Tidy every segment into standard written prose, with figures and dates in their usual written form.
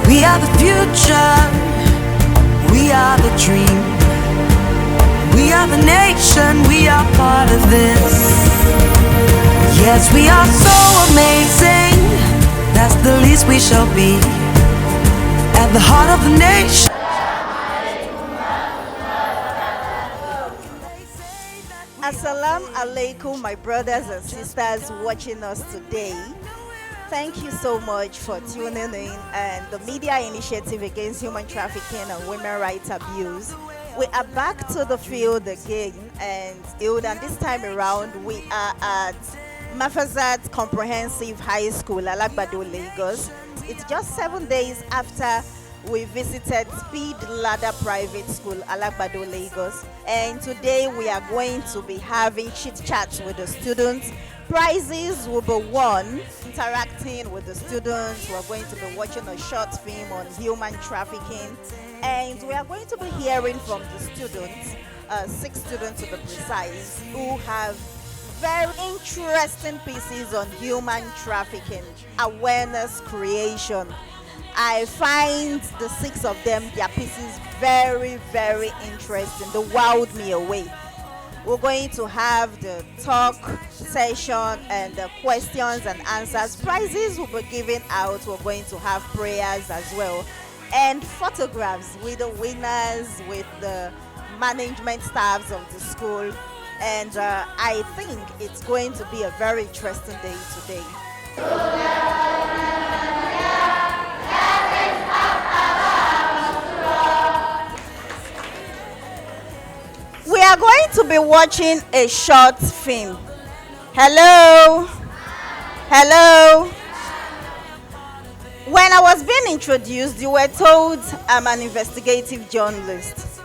We are the future, we are the dream, we are the nation, we are part of this. Yes, we are so amazing, that's the least we shall be, at the heart of the nation. Assalamu alaikum, my brothers and sisters watching us today. Thank you so much for tuning in and the Media Initiative Against Human Trafficking and Women Rights Abuse. We are back to the field again, and this time around we are at MIAHWRA Comprehensive High School, Alagbado, Lagos. It's just 7 days after we visited Speed Ladder Private School, Alagbado, Lagos. And today we are going to be having chit-chats with the students. Prizes will be won, interacting with the students. We're going to be watching a short film on human trafficking. And we are going to be hearing from the students, 6 students to be precise, who have very interesting pieces on human trafficking, awareness creation. I find the 6 of them, their pieces very, very interesting. They wowed me away. We're going to have the talk session and the questions and answers. Prizes will be given out. We're going to have prayers as well. And photographs with the winners, with the management staffs of the school. And I think it's going to be a very interesting day today. We are going to be watching a short film. Hello? Hello? When I was being introduced, you were told I'm an investigative journalist.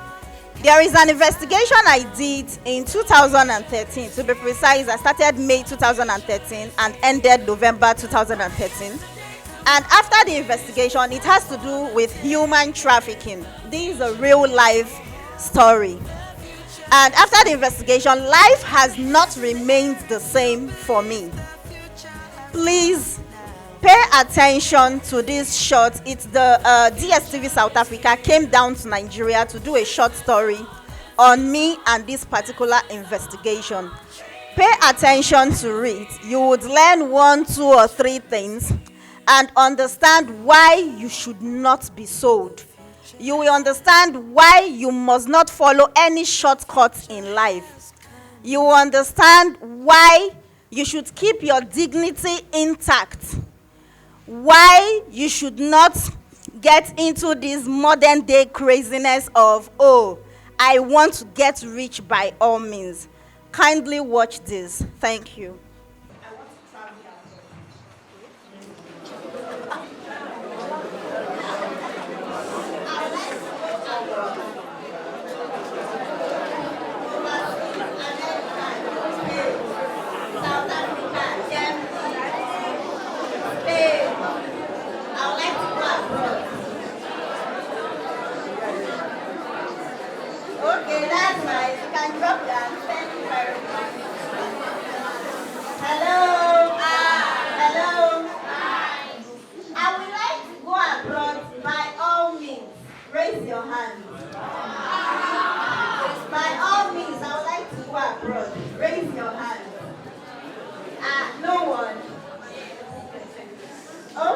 There is an investigation I did in 2013. To be precise, I started May 2013 and ended November 2013. And after the investigation, it has to do with human trafficking. This is a real life story. And after the investigation, life has not remained the same for me. Please pay attention to this short. It's the DSTV South Africa came down to Nigeria to do a short story on me and this particular investigation. Pay attention to it. You would learn 1, 2, or 3 things and understand why you should not be sold. You will understand why you must not follow any shortcuts in life. You will understand why you should keep your dignity intact. Why you should not get into this modern day craziness of, oh, I want to get rich by all means. Kindly watch this. Thank you. Okay, that's nice. You can drop that. Thank you very much. Hello. Hello. I would like to go abroad by all means. Raise your hand. By all means, I would like to go abroad. Raise your hand. No one.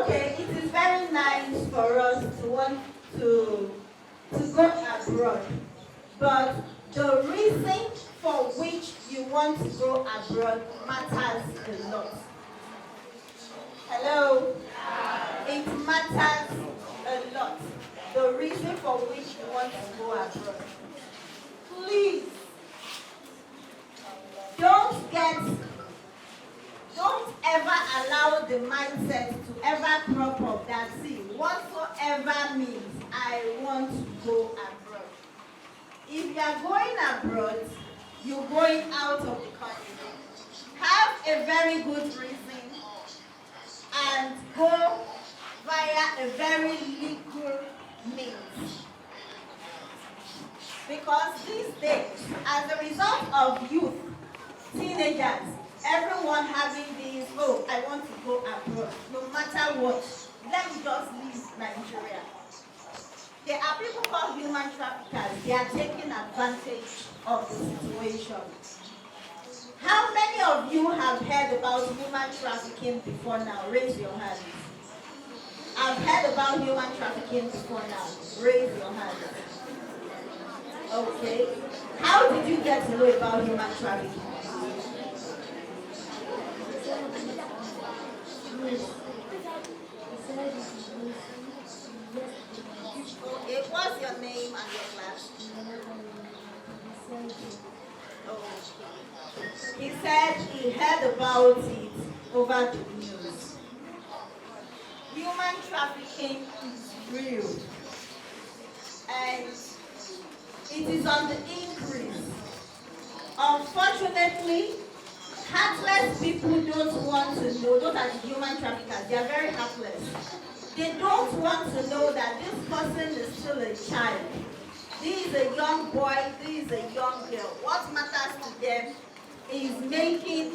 Okay, it is very nice for us to want to go abroad. But the reason for which you want to go abroad matters a lot. Hello? It matters a lot. The reason for which you want to go abroad. Please, don't ever allow the mindset to ever crop up that, see, whatsoever means I want to go abroad. If you are going abroad, you're going out of the country. Have a very good reason and go via a very legal means. Because these days, as a result of youth, teenagers, everyone having this, oh, I want to go abroad, no matter what. let me just leave Nigeria. There are people called human traffickers. They are taking advantage of the situation. How many of you have heard about human trafficking before now? Raise your hand. I've heard about human trafficking before now. Raise your hand. Okay. How did you get to know about human trafficking? Okay, what's your name and your class? Oh. He said he heard about it over the news. Human trafficking is real. And it is on the increase. Unfortunately, heartless people don't want to know. Those are the human traffickers. They are very heartless. They don't want to know that this person is still a child. This is a young boy, this is a young girl. What matters to them is making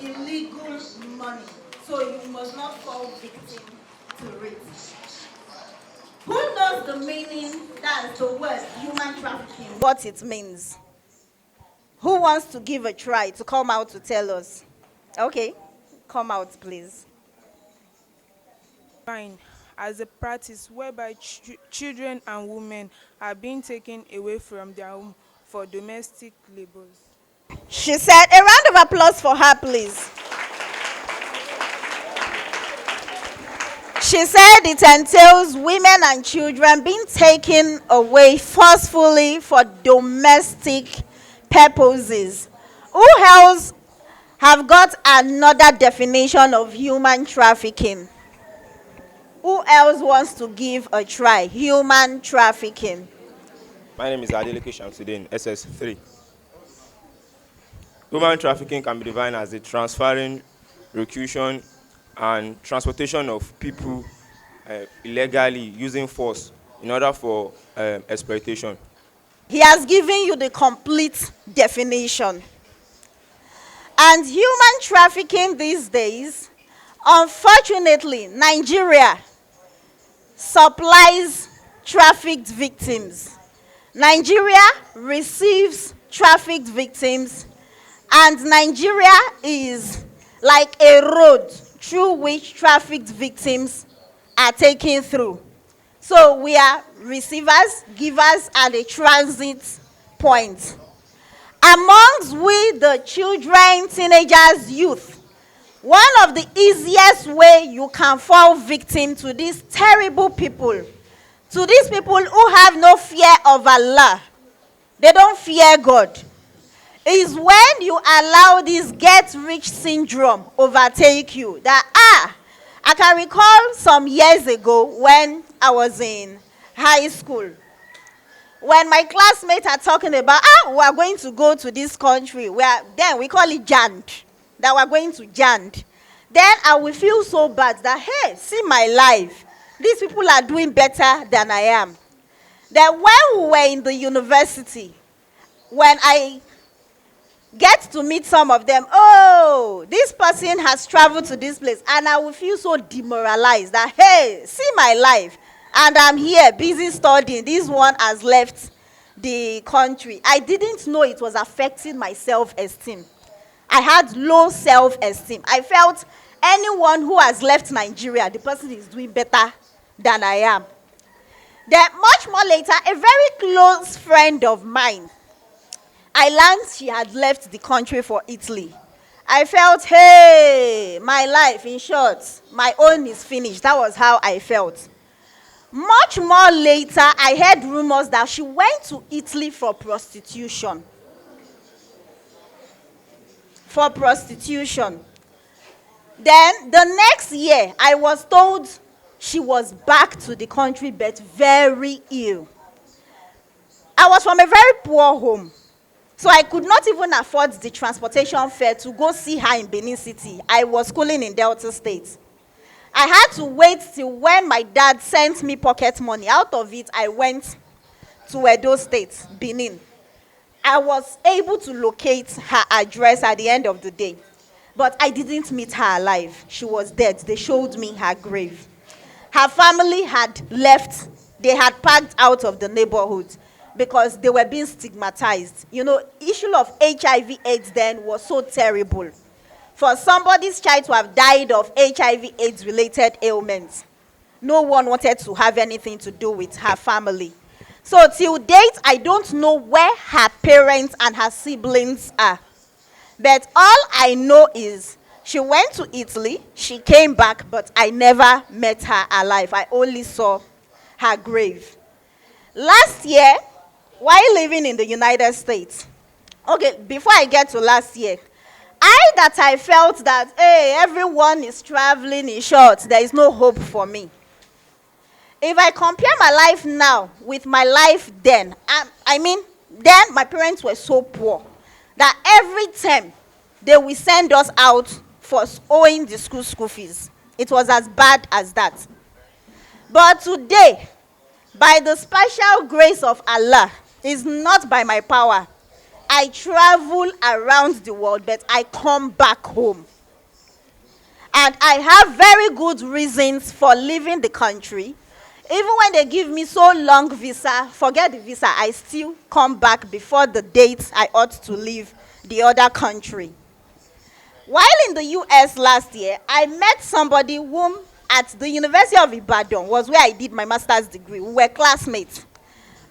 illegal money. So you must not fall victim to it. Who knows the meaning, that's the word, human trafficking? What it means? Who wants to give a try to come out to tell us? Okay, come out please. Fine. As a practice whereby children and women are being taken away from their home for domestic labors. She said, a round of applause for her, please. She said it entails women and children being taken away forcefully for domestic purposes. Who else have got another definition of human trafficking? Who else wants to give a try? Human trafficking. My name is Adeleke Shamsuddin, SS3. Human trafficking can be defined as the transferring, recruitment, and transportation of people illegally using force in order for exploitation. He has given you the complete definition. And human trafficking these days, unfortunately, Nigeria supplies trafficked victims. Nigeria receives trafficked victims, and Nigeria is like a road through which trafficked victims are taken through. So we are receivers, givers, and a transit point. Amongst we, the children, teenagers, youth, one of the easiest way you can fall victim to these terrible people, to these people who have no fear of Allah, they don't fear God, is when you allow this get-rich syndrome overtake you. That, I can recall some years ago when I was in high school, when my classmates are talking about, we are going to go to this country, then we call it Jand, that we're going to Jand. Then I will feel so bad that, hey, see my life. These people are doing better than I am. Then when we were in the university, when I get to meet some of them, oh, this person has traveled to this place, and I will feel so demoralized that, hey, see my life, and I'm here busy studying. This one has left the country. I didn't know it was affecting my self-esteem. I had low self-esteem. I felt anyone who has left Nigeria, the person is doing better than I am. Then much more later, a very close friend of mine, I learned she had left the country for Italy. I felt, hey, my life, in short, my own is finished. That was how I felt. Much more later, I heard rumors that she went to Italy for prostitution. For prostitution. Then the next year, I was told she was back to the country but very ill. I was from a very poor home, so I could not even afford the transportation fare to go see her in Benin City. I was schooling in Delta State. I had to wait till when my dad sent me pocket money. Out of it, I went to Edo State, Benin. I was able to locate her address at the end of the day. But I didn't meet her alive. She was dead. They showed me her grave. Her family had left. They had packed out of the neighborhood because they were being stigmatized. You know, issue of HIV/AIDS then was so terrible. For somebody's child to have died of HIV/AIDS related ailments, no one wanted to have anything to do with her family. So till date, I don't know where her parents and her siblings are. But all I know is she went to Italy, she came back, but I never met her alive. I only saw her grave. Last year, while living in the United States, okay, before I get to last year, I felt that, hey, everyone is traveling in short, there is no hope for me. If I compare my life now with my life then, then my parents were so poor that every term they will send us out for owing the school fees. It was as bad as that. But today, by the special grace of Allah, it's not by my power. I travel around the world, but I come back home. And I have very good reasons for leaving the country. Even when they give me so long visa, forget the visa, I still come back before the date I ought to leave the other country. While in the US last year, I met somebody whom at the University of Ibadan was where I did my master's degree. We were classmates.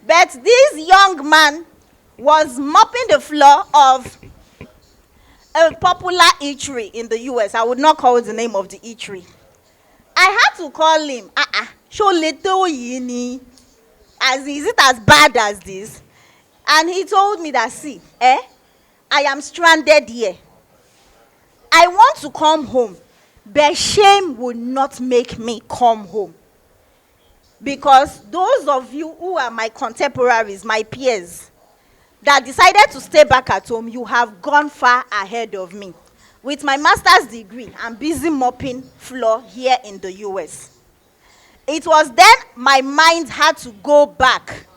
But this young man was mopping the floor of a popular eatery in the US. I would not call the name of the eatery. I had to call him. Show little yini. Is it as bad as this? And he told me that, see, I am stranded here. I want to come home, but shame will not make me come home. Because those of you who are my contemporaries, my peers, that decided to stay back at home, you have gone far ahead of me. With my master's degree, I'm busy mopping floor here in the US. It was then my mind had to go back.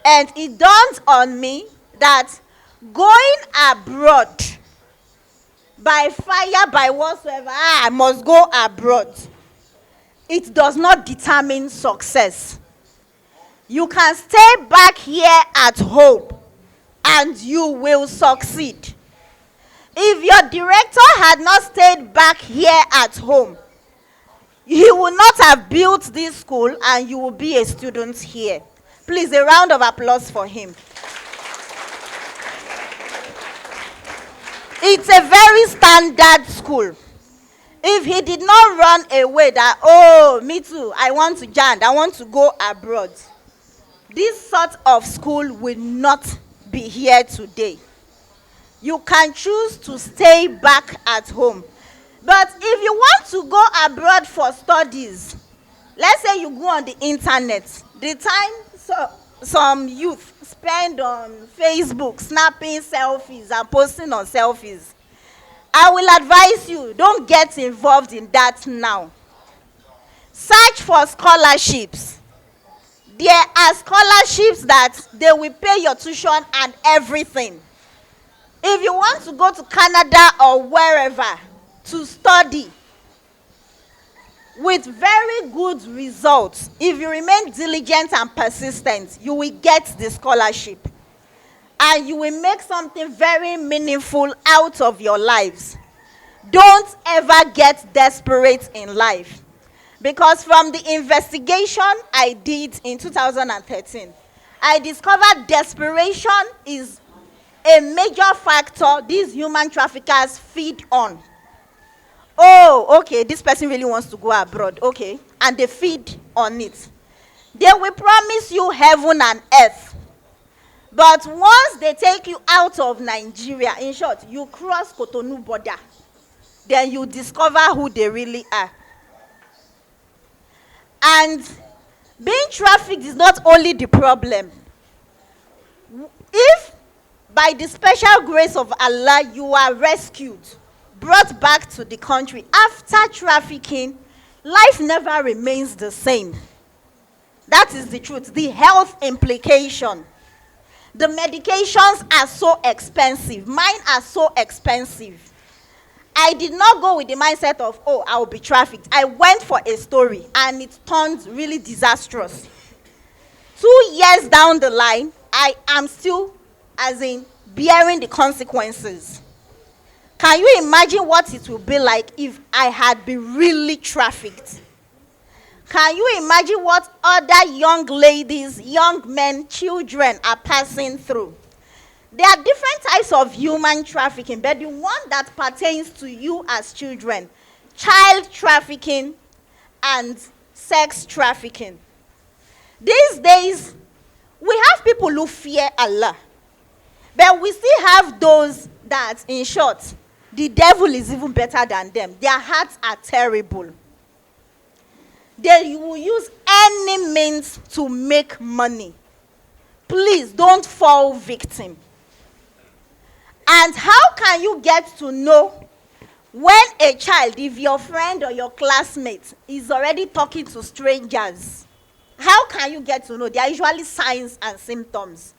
And it dawned on me that going abroad, by fire, by whatsoever, I must go abroad, it does not determine success. You can stay back here at home and you will succeed. If your director had not stayed back here at home, he would not have built this school and you will be a student here. Please, a round of applause for him. It's a very standard school. If he did not run away that, oh, me too, I want to join, I want to go abroad, this sort of school will not be here today. You can choose to stay back at home. But if you want to go abroad for studies, let's say you go on the internet, the time some youth spend on Facebook snapping selfies and posting on selfies, I will advise you, don't get involved in that now. Search for scholarships. There are scholarships that they will pay your tuition and everything. If you want to go to Canada or wherever to study with very good results, if you remain diligent and persistent, you will get the scholarship. And you will make something very meaningful out of your lives. Don't ever get desperate in life. Because from the investigation I did in 2013, I discovered desperation is a major factor these human traffickers feed on. Oh, okay, this person really wants to go abroad, okay, and they feed on it. They will promise you heaven and earth. But once they take you out of Nigeria, in short, you cross Cotonou border, then you discover who they really are. And being trafficked is not only the problem. If by the special grace of Allah you are rescued, brought back to the country after trafficking, life never remains the same. That is the truth. The health implication. The medications are so expensive. Mine are so expensive. I did not go with the mindset of, oh, I'll be trafficked. I went for a story, and it turned really disastrous. 2 years down the line, I am still, as in, bearing the consequences. Can you imagine what it would be like if I had been really trafficked? Can you imagine what other young ladies, young men, children are passing through? There are different types of human trafficking, but the one that pertains to you as children, child trafficking and sex trafficking. These days, we have people who fear Allah, but we still have those that, in short, the devil is even better than them. Their hearts are terrible. They will use any means to make money. Please don't fall victim. And how can you get to know when a child, if your friend or your classmate is already talking to strangers? How can you get to know? There are usually signs and symptoms.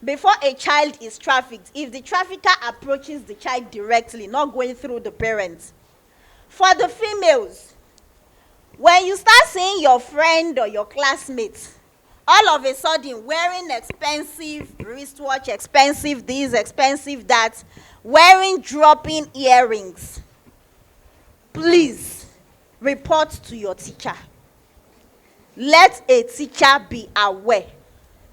Before a child is trafficked, if the trafficker approaches the child directly, not going through the parents. For the females, when you start seeing your friend or your classmate, all of a sudden wearing expensive wristwatch, expensive this, expensive that, wearing dropping earrings, please report to your teacher. Let a teacher be aware,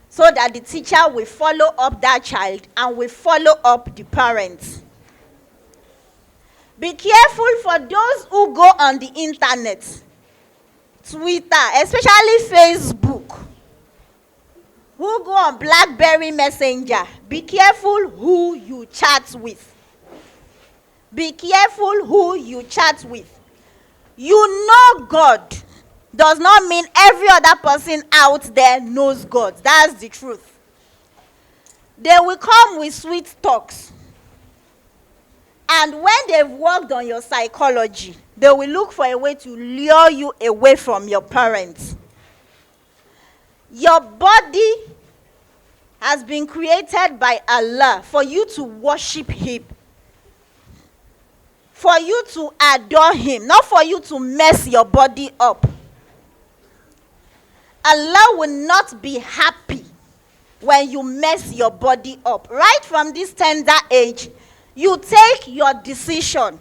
so that the teacher will follow up that child and will follow up the parents. Be careful for those who go on the internet, Twitter, especially Facebook, who go on BlackBerry Messenger. Be careful who you chat with. Be careful who you chat with. You know God does not mean every other person out there knows God. That's the truth. They will come with sweet talks. And when they've worked on your psychology, they will look for a way to lure you away from your parents. Your body has been created by Allah for you to worship Him, for you to adore Him, not for you to mess your body up. Allah will not be happy when you mess your body up. Right from this tender age, you take your decision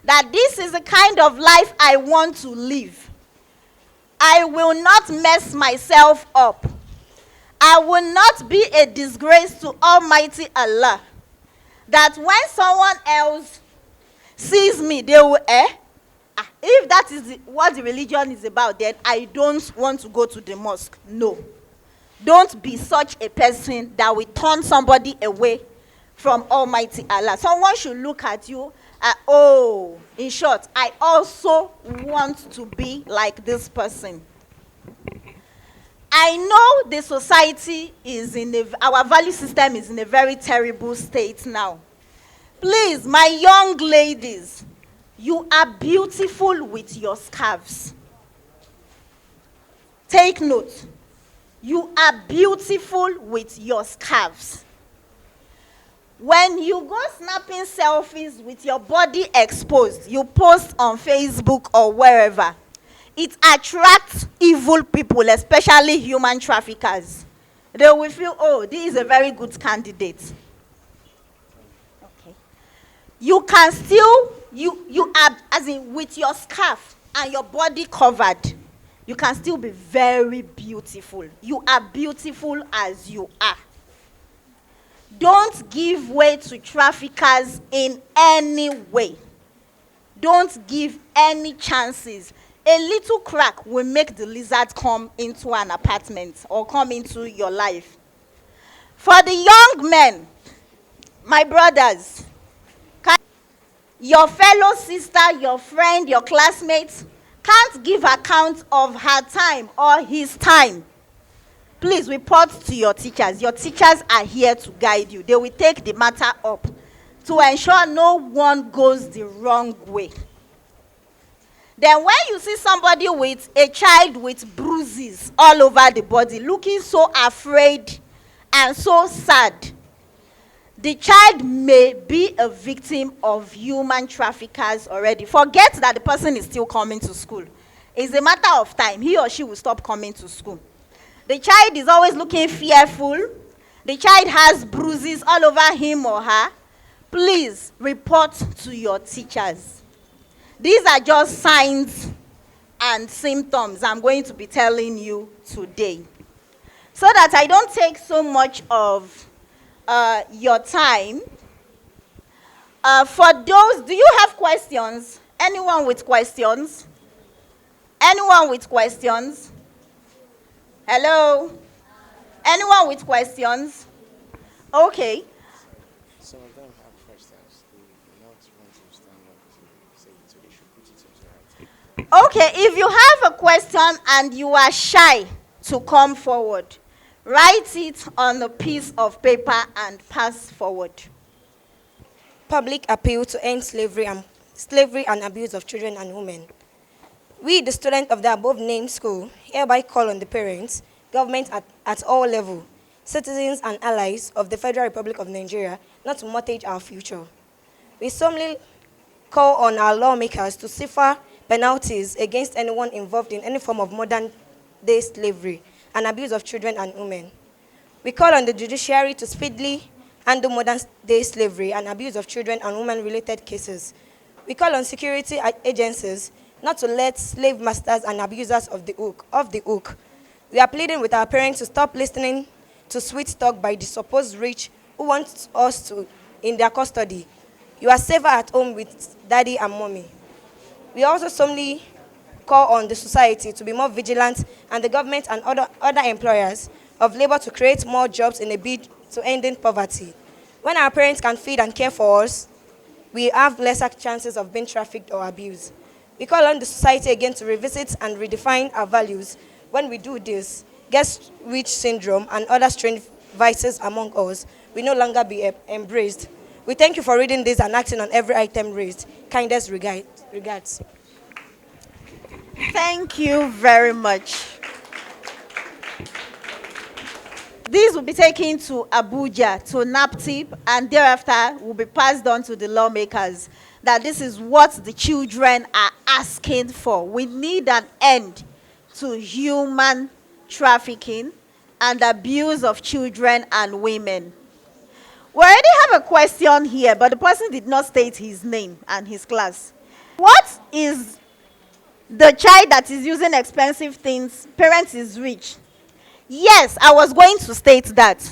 that this is the kind of life I want to live. I will not mess myself up. I will not be a disgrace to Almighty Allah. That when someone else sees me, they will, if that is what the religion is about, then I don't want to go to the mosque. No. Don't be such a person that will turn somebody away from Almighty Allah. Someone should look at you, in short, I also want to be like this person. I know the society is our value system is in a very terrible state now. Please, my young ladies, you are beautiful with your scarves. Take note. You are beautiful with your scarves. When you go snapping selfies with your body exposed, you post on Facebook or wherever, it attracts evil people, especially human traffickers. They will feel, oh, this is a very good candidate. Okay. You can still, you are, as in with your scarf and your body covered, you can still be very beautiful. You are beautiful as you are. Don't give way to traffickers in any way. Don't give any chances. A little crack will make the lizard come into an apartment or come into your life. For the young men, my brothers, your fellow sister, your friend, your classmates can't give account of her time or his time. Please report to your teachers. Your teachers are here to guide you. They will take the matter up to ensure no one goes the wrong way. Then when you see somebody with a child with bruises all over the body, looking so afraid and so sad, the child may be a victim of human traffickers already. Forget that the person is still coming to school. It's a matter of time. He or she will stop coming to school. The child is always looking fearful. The child has bruises all over him or her. Please report to your teachers. These are just signs and symptoms I'm going to be telling you today. So that I don't take so much of your time. For those, do you have questions? Anyone with questions? Anyone with questions? Hello? Anyone with questions? Okay. Some of them have questions. They do not want to stand up to say it, so they should put it into writing. Okay, if you have a question and you are shy to come forward, write it on a piece of paper and pass forward. Public appeal to end slavery and abuse of children and women. We, the students of the above-named school, hereby call on the parents, government at all levels, citizens and allies of the Federal Republic of Nigeria not to mortgage our future. We solemnly call on our lawmakers to stifle penalties against anyone involved in any form of modern-day slavery and abuse of children and women. We call on the judiciary to speedily handle modern-day slavery and abuse of children and women-related cases. We call on security agencies not to let slave masters and abusers off the hook. We are pleading with our parents to stop listening to sweet talk by the supposed rich who want us to in their custody. You are safer at home with daddy and mommy. We also solemnly call on the society to be more vigilant and the government and other employers of labor to create more jobs in a bid to ending poverty. When our parents can feed and care for us, we have lesser chances of being trafficked or abused. We call on the society again to revisit and redefine our values. When we do this, guest-rich syndrome and other strange vices among us will no longer be embraced. We thank you for reading this and acting on every item raised. Kindest regards. Thank you very much. These will be taken to Abuja, to NAPTIP, and thereafter will be passed on to the lawmakers. That this is what the children are asking for. We need an end to human trafficking and abuse of children and women. We already have a question here, but the person did not state his name and his class. What is the child that is using expensive things, parents is rich? Yes, I was going to state that.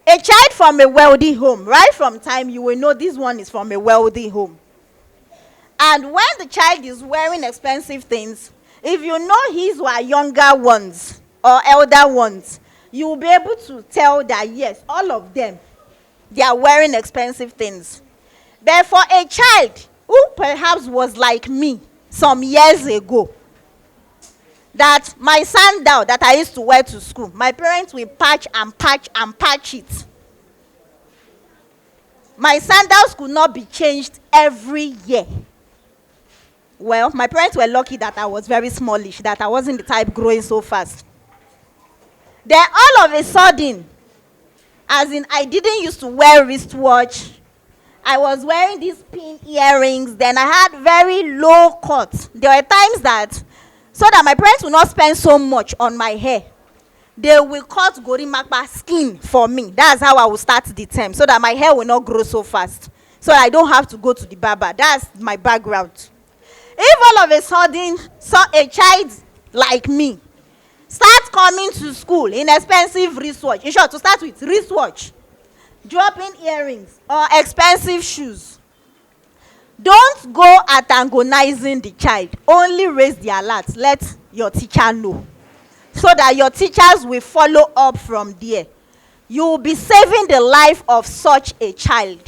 A child from a wealthy home, right from time you will know this one is from a wealthy home. And when the child is wearing expensive things, if you know his or younger ones or elder ones, you will be able to tell that yes, all of them, they are wearing expensive things. But for a child who perhaps was like me some years ago, that my sandal that I used to wear to school, my parents will patch and patch and patch it. My sandals could not be changed every year. Well, my parents were lucky that I was very smallish, that I wasn't the type growing so fast. Then all of a sudden, as in I didn't used to wear wristwatch, I was wearing these pin earrings, then I had very low cuts. There were times that, so that my parents will not spend so much on my hair, they will cut gorimapa skin for me. That's how I will start the term, so that my hair will not grow so fast. So I don't have to go to the barber. That's my background. If all of a sudden, so a child like me starts coming to school in expensive wristwatch, in short, to start with, wristwatch, dropping earrings, or expensive shoes, don't go antagonizing the child. Only raise the alert. Let your teacher know, so that your teachers will follow up from there. You will be saving the life of such a child.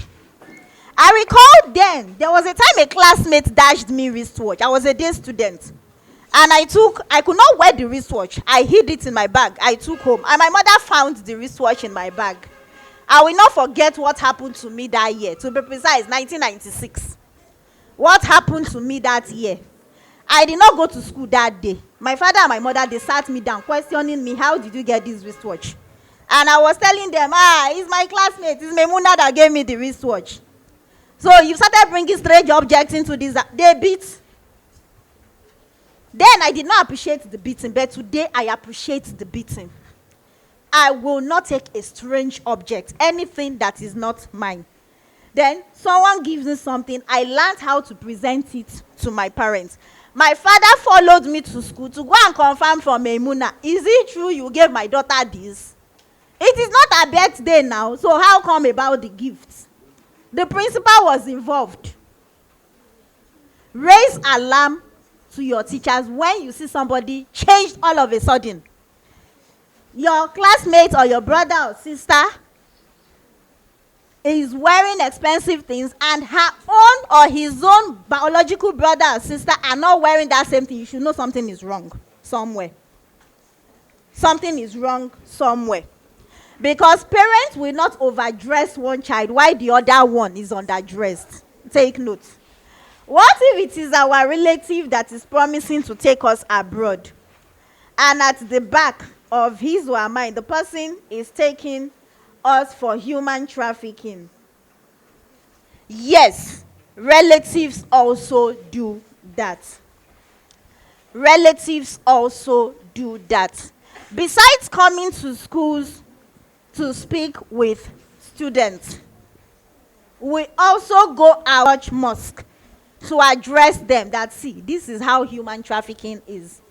I recall then, there was a time a classmate dashed me wristwatch. I was a day student. And I could not wear the wristwatch. I hid it in my bag. I took home. And my mother found the wristwatch in my bag. I will not forget what happened to me that year. To be precise, 1996. What happened to me that year? I did not go to school that day. My father and my mother, they sat me down questioning me, how did you get this wristwatch? And I was telling them, it's my classmate, it's Memuna that gave me the wristwatch. So you started bringing strange objects into this. They beat. Then I did not appreciate the beating, but today I appreciate the beating. I will not take a strange object, anything that is not mine. Then someone gives me something, I learned how to present it to my parents. My father followed me to school to go and confirm from Memuna, is it true you gave my daughter this? It is not her birthday now, so how come about the gifts? The principal was involved. Raise alarm to your teachers when you see somebody changed all of a sudden. Your classmate or your brother or sister is wearing expensive things and her own or his own biological brother or sister are not wearing that same thing. You should know something is wrong somewhere. Something is wrong somewhere. Because parents will not overdress one child while the other one is underdressed. Take note. What if it is our relative that is promising to take us abroad, and at the back of his or her mind, the person is taking us for human trafficking? Yes, relatives also do that. Relatives also do that. Besides coming to schools to speak with students, we also go out mosque to address them that, see, this is how human trafficking is.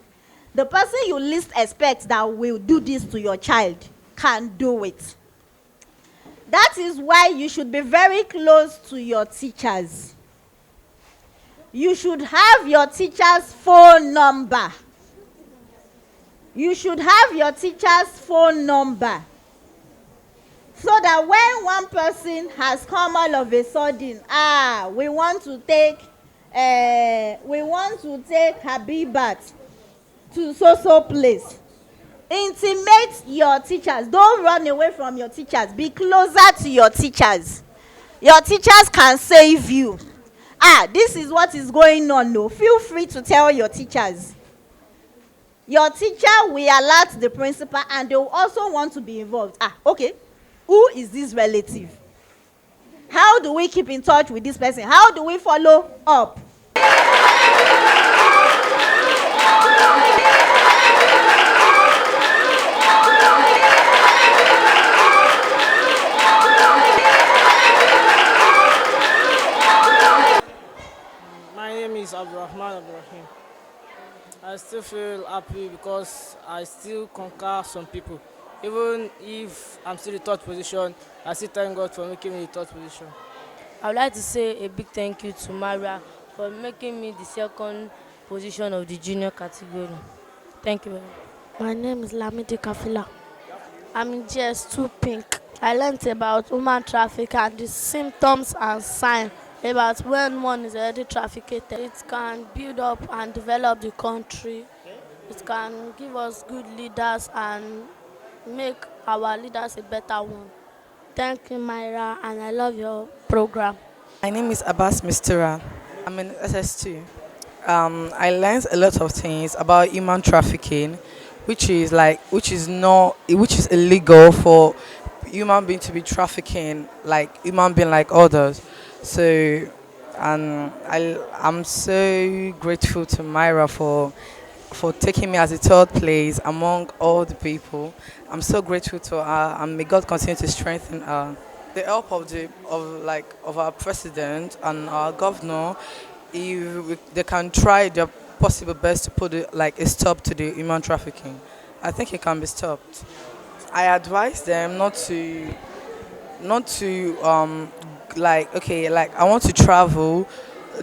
The person you least expect that will do this to your child can do it. That is why you should be very close to your teachers. You should have your teacher's phone number. You should have your teacher's phone number. So that when one person has come all of a sudden, we want to take Habibat to so place. Intimate your teachers. Don't run away from your teachers. Be closer to your teachers. Your teachers can save you. This is what is going on. No, feel free to tell your teachers. Your teacher will alert the principal and they will also want to be involved. Okay. Who is this relative? How do we keep in touch with this person? How do we follow up? My name is Abdurrahman. I still feel happy because I still conquer some people. Even if I'm still in the third position, I still thank God for making me the third position. I would like to say a big thank you to Mara for making me the second position of the junior category. Thank you very much. My name is Lamidi Kafila. I'm in GS2 Pink. I learned about human traffic and the symptoms and signs about when one is already trafficked. It can build up and develop the country. It can give us good leaders and make our leaders a better one. Thank you, Myra, and I love your program. My name is Abbas Mistera. I'm in SS2. I learned a lot of things about human trafficking, which is illegal for human being to be trafficking like human being like others. So, and I'm so grateful to Myra for taking me as a third place among all the people. I'm so grateful to her, and may God continue to strengthen her. The help of our president and our governor, they can try their possible best to put a stop to the human trafficking. I think it can be stopped. I advise them not to I want to travel,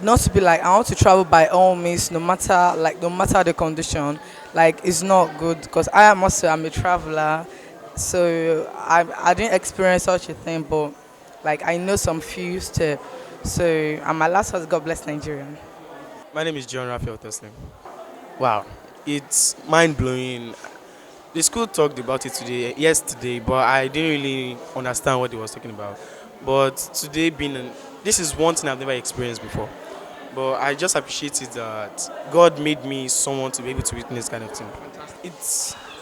not to be like I want to travel by all means, no matter the condition. It's not good because I'm a traveler, so I didn't experience such a thing, but I know some few steps. So and my last was God bless Nigeria. My name is John Raphael Teslim. Wow, it's mind blowing. The school talked about it yesterday, but I didn't really understand what they was talking about. But today this is one thing I've never experienced before. But I just appreciate it that God made me someone to be able to witness kind of thing.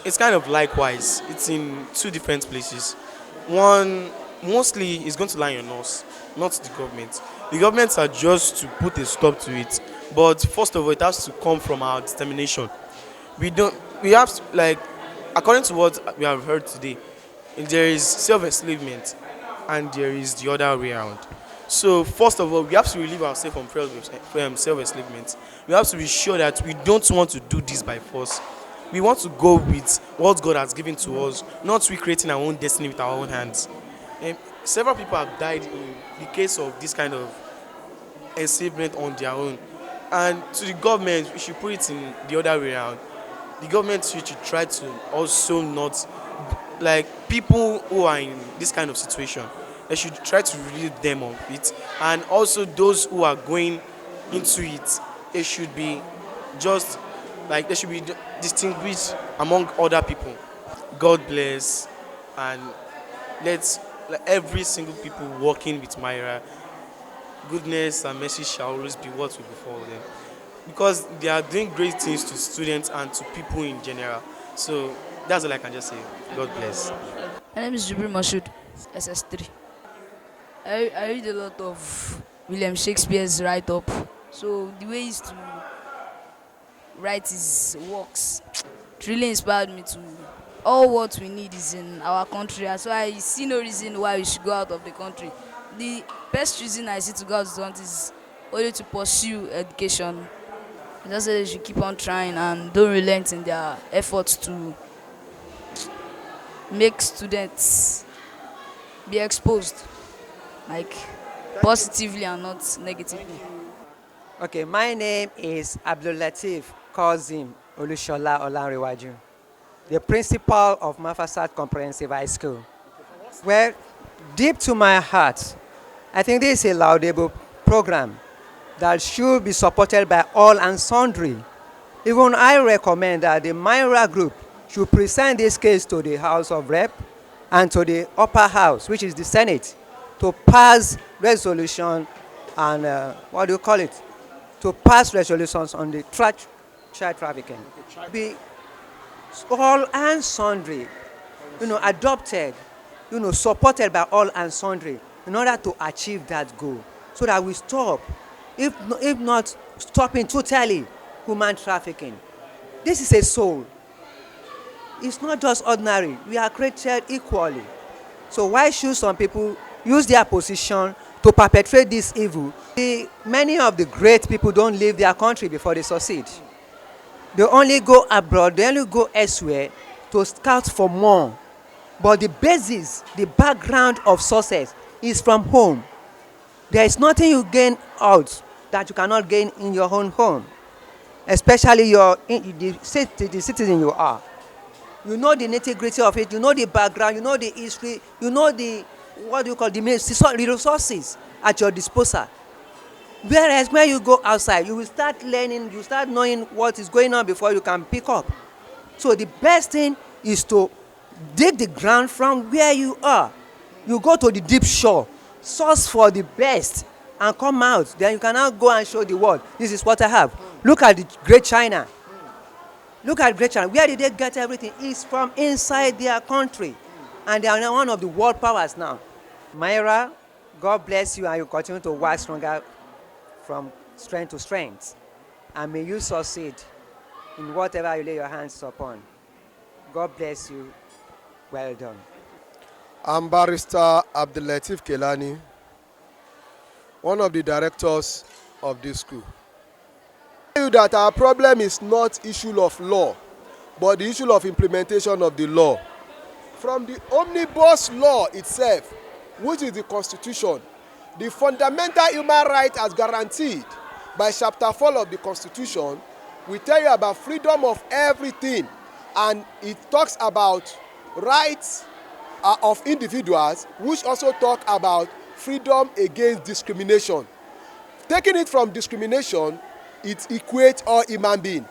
It's kind of likewise. It's in two different places. One, mostly is going to lie on us, not the government. The governments are just to put a stop to it. But first of all, it has to come from our determination. We have to, like, according to what we have heard today, there is self-enslavement and there is the other way around. So first of all, we have to relieve ourselves from self-enslavement. We have to be sure that we don't want to do this by force. We want to go with what God has given to us, not we creating our own destiny with our own hands. And several people have died in the case of this kind of enslavement on their own. And to the government, we should put it in the other way around. The government should try to also not, like, people who are in this kind of situation, they should try to relieve them of it. And also those who are going into it, they should be just, like, they should be distinguished among other people. God bless, and let's, like, every single people working with MIAHWRA, goodness and mercy shall always be what will befall them, because they are doing great things to students and to people in general. So that's all I can just say. God bless. My name is Jibril Mashood, SS3. I read a lot of William Shakespeare's write-up. So the way he used to write his works, it really inspired me to, all what we need is in our country. So I see no reason why we should go out of the country. The best reason I see to go out of the country is only to pursue education. I just say they should keep on trying and don't relent in their efforts to make students be exposed, like, positively and not negatively. Okay, my name is Abdul Latif Kozim Olushola Olanrewaju, the principal of Mafasat Comprehensive High School. Well, deep to my heart, I think this is a laudable program that should be supported by all and sundry. Even I recommend that the MIAHWRA group should present this case to the House of Rep and to the upper house, which is the Senate, to pass resolution and what do you call it? To pass resolutions on the child trafficking. Be all and sundry, adopted, supported by all and sundry in order to achieve that goal, so that we stop, if not stopping totally, human trafficking. This is a soul. It's not just ordinary. We are created equally. So why should some people use their position to perpetrate this evil? Many of the great people don't leave their country before they succeed. They only go abroad, they only go elsewhere to scout for more. But the basis, the background of success is from home. There is nothing you gain out that you cannot gain in your own home, especially the citizen you are. You know the nitty-gritty of it, you know the background, you know the history, you know the resources at your disposal. Whereas when you go outside, you will start learning, you start knowing what is going on before you can pick up. So the best thing is to dig the ground from where you are. You go to the deep shore, source for the best, and come out. Then you can now go and show the world, this is what I have. Look at the Great China. Look at Great China. Where did they get everything? It's from inside their country. And they are now one of the world powers now. MIAHWRA, God bless you, and you continue to work stronger from strength to strength. And may you succeed in whatever you lay your hands upon. God bless you. Well done. I'm Barrister Abdul Latif Kelani, one of the directors of this school. I tell you that our problem is not issue of law, but the issue of implementation of the law. From the omnibus law itself, which is the Constitution, the fundamental human right as guaranteed by Chapter 4 of the Constitution, we tell you about freedom of everything, and it talks about rights of individuals, which also talk about freedom against discrimination. Taking it from discrimination, it equates all human beings.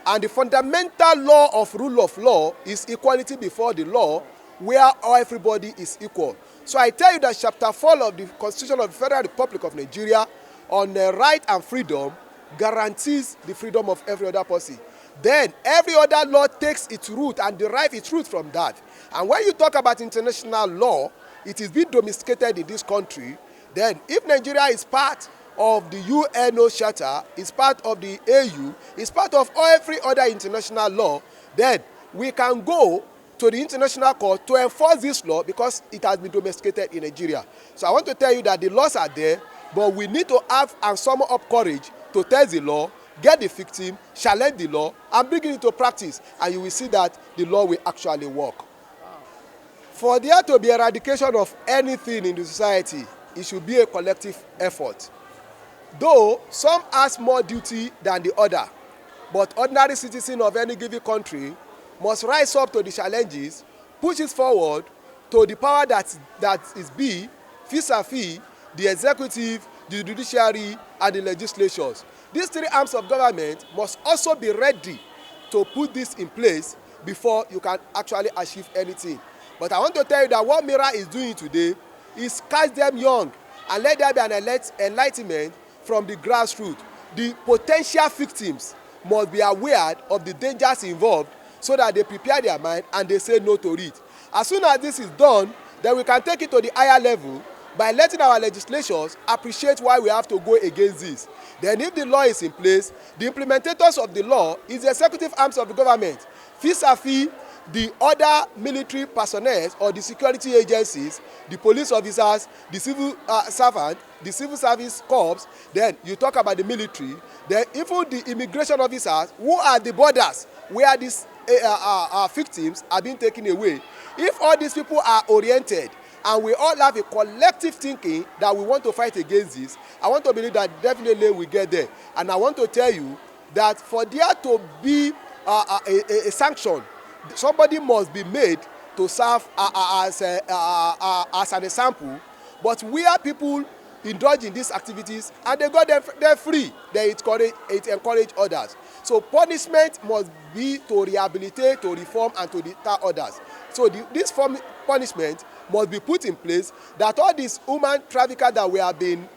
And the fundamental law of rule of law is equality before the law, where everybody is equal. So I tell you that Chapter 4 of the Constitution of the Federal Republic of Nigeria on right and freedom guarantees the freedom of every other person. then every other law takes its root and derives its root from that. And when you talk about international law, it is being domesticated in this country. Then if Nigeria is part of the UNO Charter, is part of the AU, is part of every other international law, then we can go to the international court to enforce this law because it has been domesticated in Nigeria. So I want to tell you that the laws are there, but we need to have and summon up courage to test the law, get the victim, challenge the law, and bring it into practice, and you will see that the law will actually work. For there to be eradication of anything in the society, it should be a collective effort. Though some has more duty than the other, but ordinary citizens of any given country must rise up to the challenges, push it forward to the power that is vis-a-vis the executive, the judiciary, and the legislatures. These three arms of government must also be ready to put this in place before you can actually achieve anything. But I want to tell you that what MIAHWRA is doing today is catch them young and let there be an enlightenment from the grassroots. The potential victims must be aware of the dangers involved so that they prepare their mind and they say no to it. As soon as this is done, then we can take it to the higher level by letting our legislatures appreciate why we have to go against this. Then if the law is in place, the implementators of the law is the executive arms of the government, vis-a-vis the other military personnel or the security agencies, the police officers, the civil servant, the civil service corps. Then you talk about the military, then even the immigration officers who are the borders where these victims are being taken away. If all these people are oriented and we all have a collective thinking that we want to fight against this, I want to believe that definitely we get there. And I want to tell you that for there to be a sanction, somebody must be made to serve as an example. But where people indulge in these activities and they got them free, then it encourage others. So punishment must be to rehabilitate, to reform, and to deter others. So this punishment must be put in place, that all these human traffickers that we have been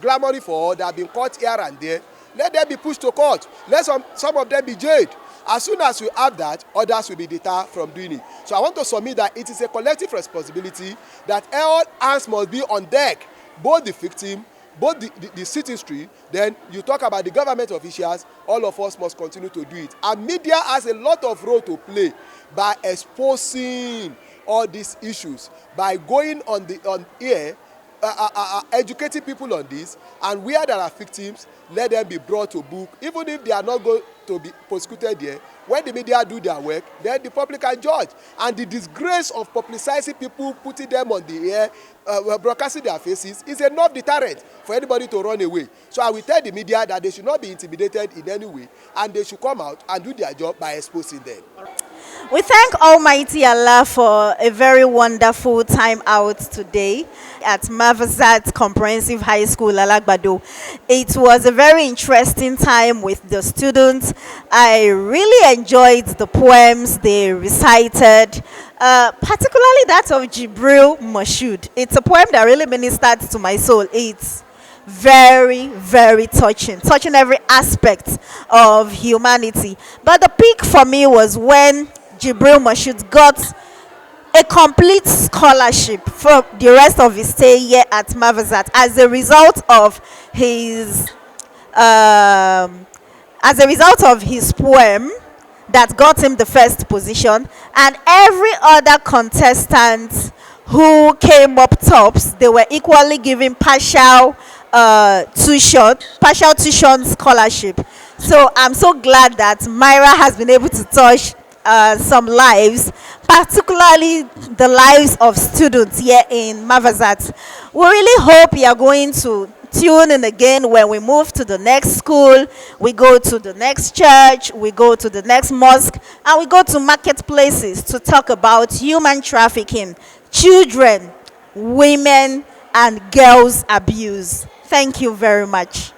clamoring for, that have been caught here and there, let them be pushed to court. Let some of them be jailed. As soon as we have that, others will be deterred from doing it. So I want to submit that it is a collective responsibility that all hands must be on deck, both the victim, both the citizenry. Then you talk about the government officials, all of us must continue to do it. And media has a lot of role to play by exposing all these issues, by going on air, educating people on this, and where there are victims, let them be brought to book, even if they are not going to be prosecuted there. When the media do their work, then the public can judge. And the disgrace of publicizing people, putting them on the air, broadcasting their faces is enough deterrent for anybody to run away. So I will tell the media that they should not be intimidated in any way, and they should come out and do their job by exposing them. We thank Almighty Allah for a very wonderful time out today at Mavasat Comprehensive High School, Alagbado. It was a very interesting time with the students. I really enjoyed the poems they recited, particularly that of Jibril Moshood. It's a poem that really ministered to my soul. It's very, very touching every aspect of humanity. But the peak for me was when Jibril Moshood got a complete scholarship for the rest of his stay here at Mavasat as a result of his poem that got him the first position, and every other contestant who came up tops, they were equally given partial tuition scholarship. So I'm so glad that MIAHWRA has been able to touch some lives, particularly the lives of students here in Mavasat. We really hope you are going to tune in again when we move to the next school, we go to the next church, we go to the next mosque, and we go to marketplaces to talk about human trafficking, children, women, and girls abuse. Thank you very much.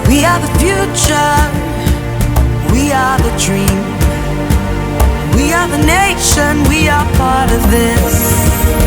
We are the future. are the nation, we are part of this.